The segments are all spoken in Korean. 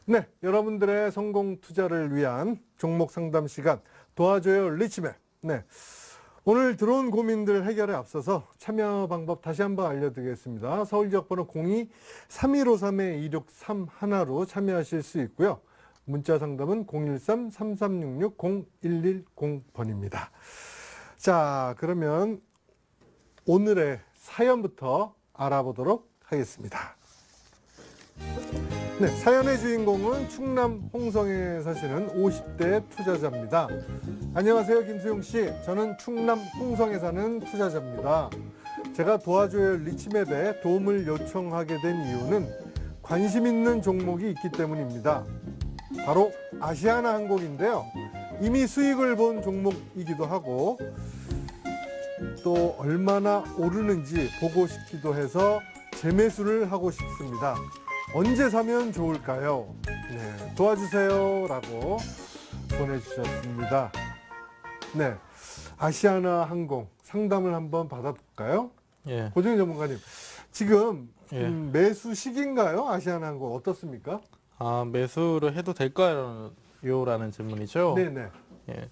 네, 여러분들의 성공 투자를 위한 종목 상담 시간 도와줘요 리치맵. 네, 오늘 들어온 고민들 해결에 앞서서 참여 방법 다시 한번 알려드리겠습니다. 서울 지역번호 02-3153-2631로 참여하실 수 있고요. 문자 상담은 013-3366-0110번입니다. 자, 그러면 오늘의 사연부터 알아보도록 하겠습니다. 네, 사연의 주인공은 충남 홍성에 사시는 50대 투자자입니다. 안녕하세요, 김수용 씨. 저는 충남 홍성에 사는 투자자입니다. 제가 도와줘요 리치맵에 도움을 요청하게 된 이유는 관심 있는 종목이 있기 때문입니다. 바로 아시아나항공인데요. 이미 수익을 본 종목이기도 하고 또 얼마나 오르는지 보고 싶기도 해서 재매수를 하고 싶습니다. 언제 사면 좋을까요? 네, 도와주세요 라고 보내주셨습니다. 네, 아시아나항공 상담을 한번 받아볼까요? 예. 고정희 전문가님, 지금 예. 매수 시기인가요? 아시아나항공 어떻습니까? 매수를 해도 될까요? 라는 질문이죠. 네네. 예.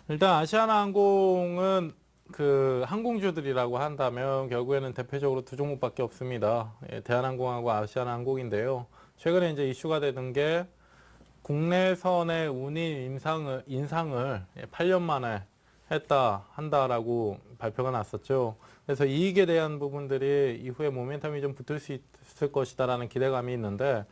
일단 아시아나항공은 그 항공주들이라고 한다면 결국에는 대표적으로 두 종목밖에 없습니다. 예, 대한항공하고 아시아나항공인데요. 최근에 이제 이슈가 되는 게 국내선의 운임 인상을 8년 만에 한다라고 발표가 났었죠. 그래서 이익에 대한 부분들이 이후에 모멘텀이 좀 붙을 수 있을 것이다라는 기대감이 있는데,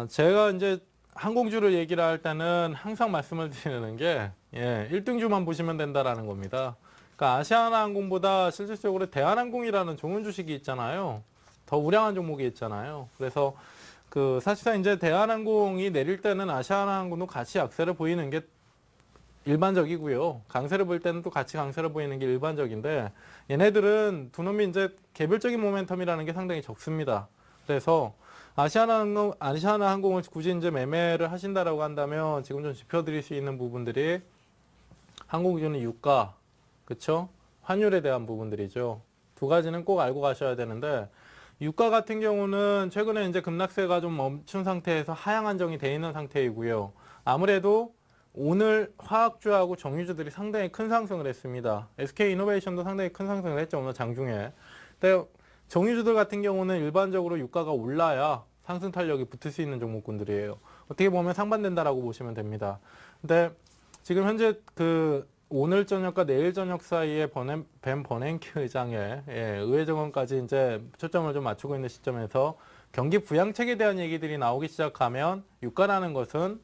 제가 이제 항공주를 얘기를 할 때는 항상 말씀을 드리는 게, 1등주만 보시면 된다라는 겁니다. 그러니까 아시아나항공보다 실질적으로 대한항공이라는 좋은 주식이 있잖아요. 더 우량한 종목이 있잖아요. 그래서 사실상 이제 대한항공이 내릴 때는 아시아나항공도 같이 약세를 보이는 게 일반적이고요. 강세를 보일 때는 또 같이 강세를 보이는 게 일반적인데, 얘네들은 두 놈이 이제 개별적인 모멘텀이라는 게 상당히 적습니다. 그래서 아시아나항공을 굳이 이제 매매를 하신다라고 한다면 지금 좀 짚어드릴 수 있는 부분들이 항공주는 유가, 그쵸? 환율에 대한 부분들이죠. 두 가지는 꼭 알고 가셔야 되는데, 유가 같은 경우는 최근에 이제 급락세가 좀 멈춘 상태에서 하향 안정이 돼 있는 상태이고요. 아무래도 오늘 화학주하고 정유주들이 상당히 큰 상승을 했습니다. SK이노베이션도 상당히 큰 상승을 했죠, 오늘 장중에. 근데 정유주들 같은 경우는 일반적으로 유가가 올라야 상승 탄력이 붙을 수 있는 종목군들이에요. 어떻게 보면 상반된다라고 보시면 됩니다. 근데 지금 현재 오늘 저녁과 내일 저녁 사이에 벤 버냉키 의장의 의회 정원까지 이제 초점을 좀 맞추고 있는 시점에서 경기 부양책에 대한 얘기들이 나오기 시작하면 유가라는 것은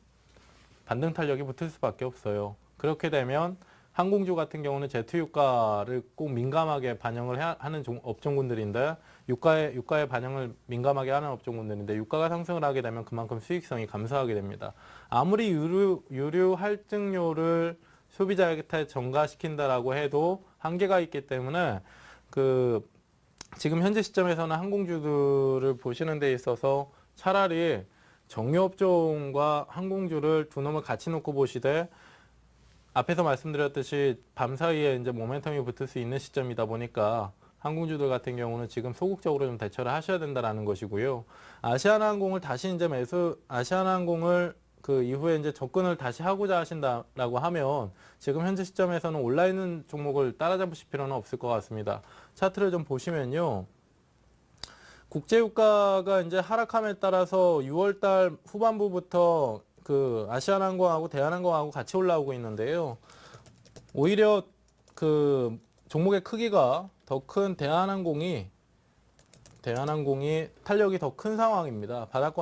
반등 탄력이 붙을 수밖에 없어요. 그렇게 되면 항공주 같은 경우는 제트 유가를 꼭 민감하게 반영을 하는 업종군들인데 유가의 반영을 민감하게 하는 업종군들인데 유가가 상승을 하게 되면 그만큼 수익성이 감소하게 됩니다. 아무리 유류 할증료를 소비자한테 전가시킨다라고 해도 한계가 있기 때문에 지금 현재 시점에서는 항공주들을 보시는 데 있어서 차라리 정유업종과 항공주를 두 놈을 같이 놓고 보시되 앞에서 말씀드렸듯이 밤사이에 이제 모멘텀이 붙을 수 있는 시점이다 보니까 항공주들 같은 경우는 지금 소극적으로 좀 대처를 하셔야 된다라는 것이고요. 아시아나항공을 다시 이제 아시아나항공을 이후에 이제 접근을 다시 하고자 하신다라고 하면 지금 현재 시점에서는 올라있는 종목을 따라잡으실 필요는 없을 것 같습니다. 차트를 좀 보시면요. 국제유가가 이제 하락함에 따라서 6월달 후반부부터 아시아나항공하고 대한항공하고 같이 올라오고 있는데요. 오히려 종목의 크기가 더 큰 대한항공이 탄력이 더 큰 상황입니다. 바닥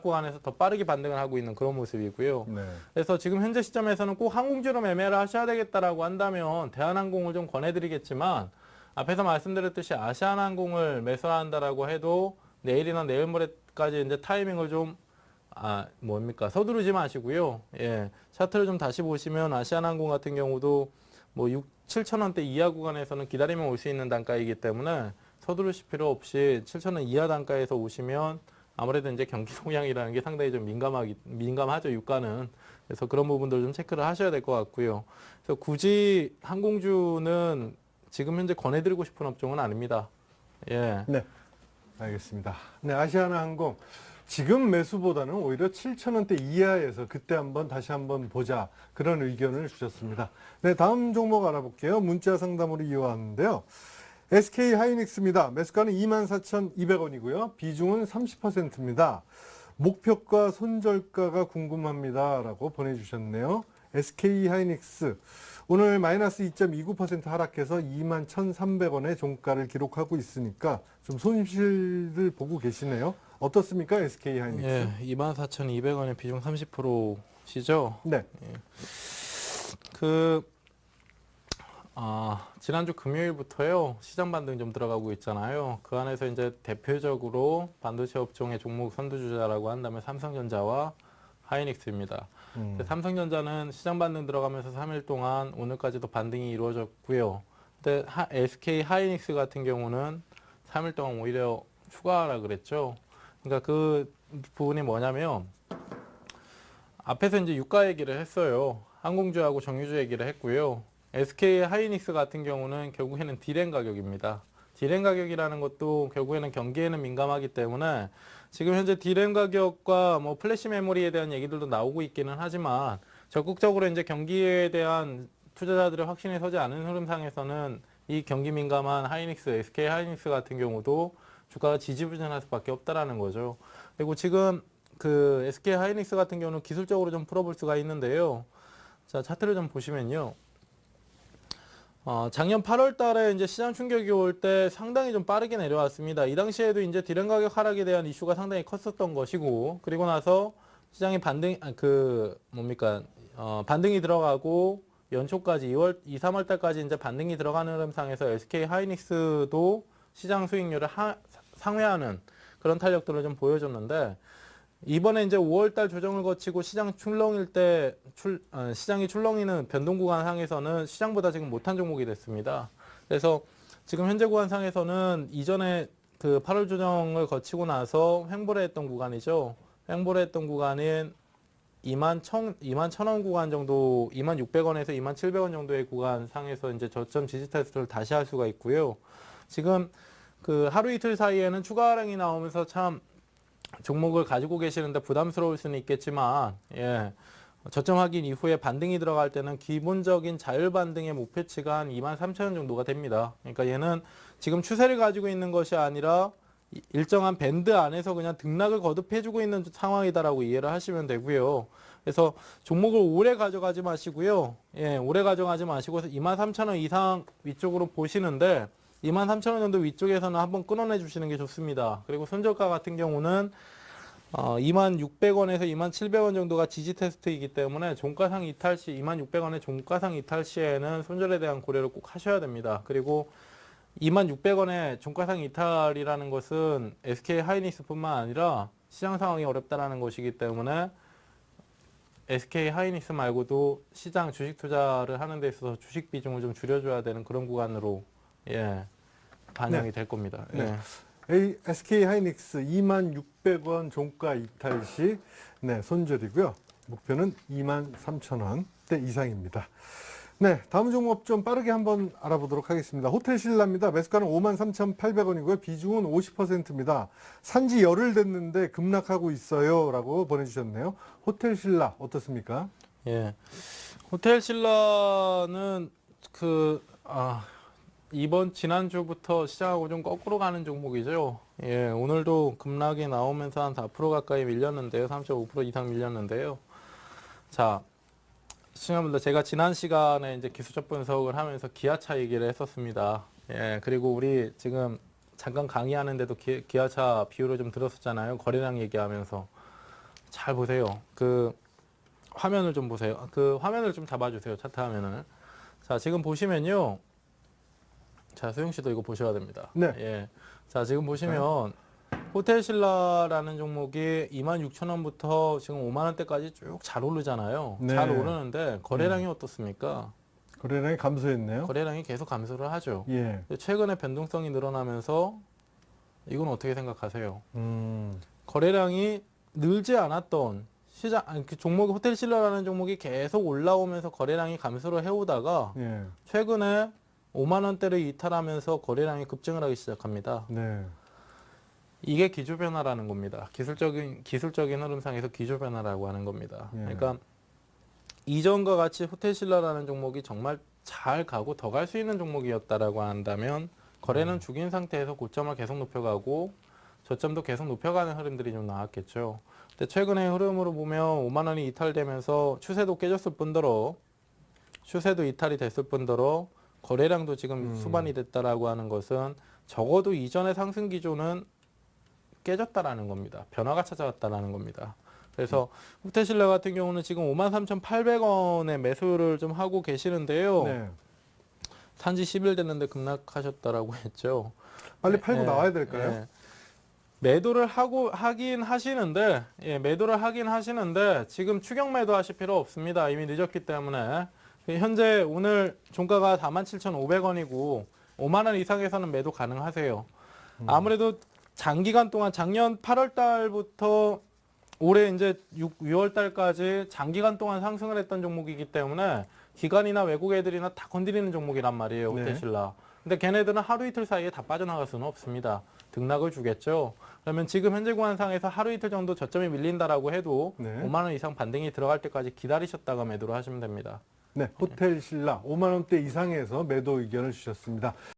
구간에서 더 빠르게 반등을 하고 있는 그런 모습이고요. 네. 그래서 지금 현재 시점에서는 꼭 항공주로 매매를 하셔야 되겠다라고 한다면 대한항공을 좀 권해드리겠지만 앞에서 말씀드렸듯이 아시아나항공을 매수한다라고 해도 내일이나 내일 모레까지 이제 타이밍을 좀 서두르지 마시고요. 차트를 좀 다시 보시면 아시아나항공 같은 경우도 7,000원대 이하 구간에서는 기다리면 올 수 있는 단가이기 때문에 서두르실 필요 없이 7,000원 이하 단가에서 오시면 아무래도 이제 경기 동향이라는 게 상당히 좀 민감하죠, 유가는. 그래서 그런 부분들 좀 체크를 하셔야 될 것 같고요. 그래서 굳이 항공주는 지금 현재 권해드리고 싶은 업종은 아닙니다. 네, 알겠습니다. 네, 아시아나항공 지금 매수보다는 오히려 7,000원대 이하에서 그때 다시 한번 보자. 그런 의견을 주셨습니다. 네, 다음 종목 알아볼게요. 문자 상담으로 이어왔는데요. SK 하이닉스입니다. 매수가는 24,200원이고요. 비중은 30%입니다. 목표가 손절가가 궁금합니다. 라고 보내주셨네요. SK 하이닉스. 오늘 마이너스 2.29% 하락해서 21,300원의 종가를 기록하고 있으니까 좀 손실을 보고 계시네요. 어떻습니까? SK 하이닉스. 예, 24,200원의 비중 30%시죠? 네. 지난주 금요일부터요, 시장 반등 좀 들어가고 있잖아요. 그 안에서 이제 대표적으로 반도체 업종의 종목 선두주자라고 한다면 삼성전자와 하이닉스입니다. 삼성전자는 시장 반등 들어가면서 3일 동안 오늘까지도 반등이 이루어졌고요. 근데 SK 하이닉스 같은 경우는 3일 동안 오히려 추가하라 그랬죠. 그러니까 그 부분이 뭐냐면 앞에서 이제 유가 얘기를 했어요. 항공주하고 정유주 얘기를 했고요. SK 하이닉스 같은 경우는 결국에는 디램 가격입니다. 디램 가격이라는 것도 결국에는 경기에는 민감하기 때문에 지금 현재 디램 가격과 뭐 플래시 메모리에 대한 얘기들도 나오고 있기는 하지만 적극적으로 이제 경기에 대한 투자자들의 확신이 서지 않은 흐름상에서는 이 경기 민감한 하이닉스, SK 하이닉스 같은 경우도 주가가 지지부진할 수밖에 없다라는 거죠. 그리고 지금 그 SK 하이닉스 같은 경우는 기술적으로 좀 풀어볼 수가 있는데요. 자, 차트를 좀 보시면요. 작년 8월 달에 이제 시장 충격이 올 때 상당히 좀 빠르게 내려왔습니다. 이 당시에도 이제 디램 가격 하락에 대한 이슈가 상당히 컸었던 것이고, 그리고 나서 시장이 반등이 들어가고 연초까지 2, 3월 달까지 이제 반등이 들어가는 흐름상에서 SK 하이닉스도 시장 수익률을 상회하는 그런 탄력들을 좀 보여줬는데, 이번에 이제 5월달 조정을 거치고 시장이 출렁이는 변동 구간 상에서는 시장보다 지금 못한 종목이 됐습니다. 그래서 지금 현재 구간 상에서는 이전에 그 8월 조정을 거치고 나서 횡보를 했던 구간이죠. 횡보를 했던 구간인 21,000원 구간 정도, 2600원에서 2700원 정도의 구간 상에서 이제 저점 지지 테스트를 다시 할 수가 있고요. 지금 그 하루 이틀 사이에는 추가 하락이 나오면서 참 종목을 가지고 계시는데 부담스러울 수는 있겠지만, 예, 저점 확인 이후에 반등이 들어갈 때는 기본적인 자율 반등의 목표치가 한 23,000원 정도가 됩니다. 그러니까 얘는 지금 추세를 가지고 있는 것이 아니라 일정한 밴드 안에서 그냥 등락을 거듭해주고 있는 상황이다라고 이해를 하시면 되고요. 그래서 종목을 오래 가져가지 마시고요. 예, 오래 가져가지 마시고 23,000원 이상 위쪽으로 보시는데 23,000원 정도 위쪽에서는 한번 끊어내 주시는 게 좋습니다. 그리고 손절가 같은 경우는 2600원에서 2700원 정도가 지지 테스트이기 때문에 종가상 이탈 시 2600원의 종가상 이탈 시에는 손절에 대한 고려를 꼭 하셔야 됩니다. 그리고 2600원의 종가상 이탈이라는 것은 SK 하이닉스뿐만 아니라 시장 상황이 어렵다라는 것이기 때문에 SK 하이닉스 말고도 시장 주식 투자를 하는 데 있어서 주식 비중을 좀 줄여줘야 되는 그런 구간으로, 예, 반영이 될 겁니다. 네. 예. SK 하이닉스 2600원 종가 이탈 시 손절이고요. 목표는 23,000원대 이상입니다. 네, 다음 종목 좀 빠르게 한번 알아보도록 하겠습니다. 호텔신라입니다. 매수가는 53,800원이고요. 비중은 50%입니다. 산지 열흘 됐는데 급락하고 있어요. 라고 보내주셨네요. 호텔신라 어떻습니까? 예. 호텔신라는 지난주부터 시장하고 좀 거꾸로 가는 종목이죠. 예, 오늘도 급락이 나오면서 한 4% 가까이 밀렸는데요. 3.5% 이상 밀렸는데요. 자, 시청자분들, 제가 지난 시간에 이제 기술적 분석을 하면서 기아차 얘기를 했었습니다. 예, 그리고 우리 지금 잠깐 강의하는데도 기아차 비율을 좀 들었었잖아요. 거래량 얘기하면서. 잘 보세요. 그 화면을 좀 보세요. 그 화면을 좀 잡아주세요. 차트 화면을. 자, 지금 보시면요. 자, 수영 씨도 이거 보셔야 됩니다. 네. 예. 자, 지금 보시면 호텔신라라는 종목이 26,000원부터 지금 5만 원대까지 쭉 잘 오르잖아요. 네. 잘 오르는데 거래량이 어떻습니까? 거래량이 감소했네요. 거래량이 계속 감소를 하죠. 예. 최근에 변동성이 늘어나면서 이건 어떻게 생각하세요? 음. 거래량이 늘지 않았던 그 종목이 호텔신라라는 종목이 계속 올라오면서 거래량이 감소를 해오다가 예. 최근에 5만 원대를 이탈하면서 거래량이 급증을 하기 시작합니다. 네. 이게 기조 변화라는 겁니다. 기술적인 흐름상에서 기조 변화라고 하는 겁니다. 예. 그러니까 이전과 같이 호텔신라라는 종목이 정말 잘 가고 더 갈 수 있는 종목이었다라고 한다면 거래는 죽인 상태에서 고점을 계속 높여가고 저점도 계속 높여가는 흐름들이 좀 나왔겠죠. 근데 최근의 흐름으로 보면 5만 원이 이탈되면서 추세도 깨졌을 뿐더러 추세도 이탈이 됐을 뿐더러 거래량도 지금 수반이 됐다라고 하는 것은 적어도 이전의 상승 기조는 깨졌다라는 겁니다. 변화가 찾아왔다라는 겁니다. 그래서 호텔신라 같은 경우는 지금 53,800원에 매수를 좀 하고 계시는데요. 네. 산지 10일 됐는데 급락하셨다라고 했죠. 빨리 팔고 예, 나와야 될까요? 예. 매도를 하긴 하시는데, 매도를 하긴 하시는데 지금 추격 매도 하실 필요 없습니다. 이미 늦었기 때문에. 현재 오늘 종가가 47,500원이고 5만 원 이상에서는 매도 가능하세요. 아무래도 장기간 동안 작년 8월 달부터 올해 이제 6월 달까지 장기간 동안 상승을 했던 종목이기 때문에 기관이나 외국 애들이나 다 건드리는 종목이란 말이에요. 네. 호텔신라. 근데 걔네들은 하루 이틀 사이에 다 빠져나갈 수는 없습니다. 등락을 주겠죠. 그러면 지금 현재 구간상에서 하루 이틀 정도 저점이 밀린다라고 해도 네. 5만 원 이상 반등이 들어갈 때까지 기다리셨다가 매도를 하시면 됩니다. 네, 호텔신라 5만 원대 이상에서 매도 의견을 주셨습니다.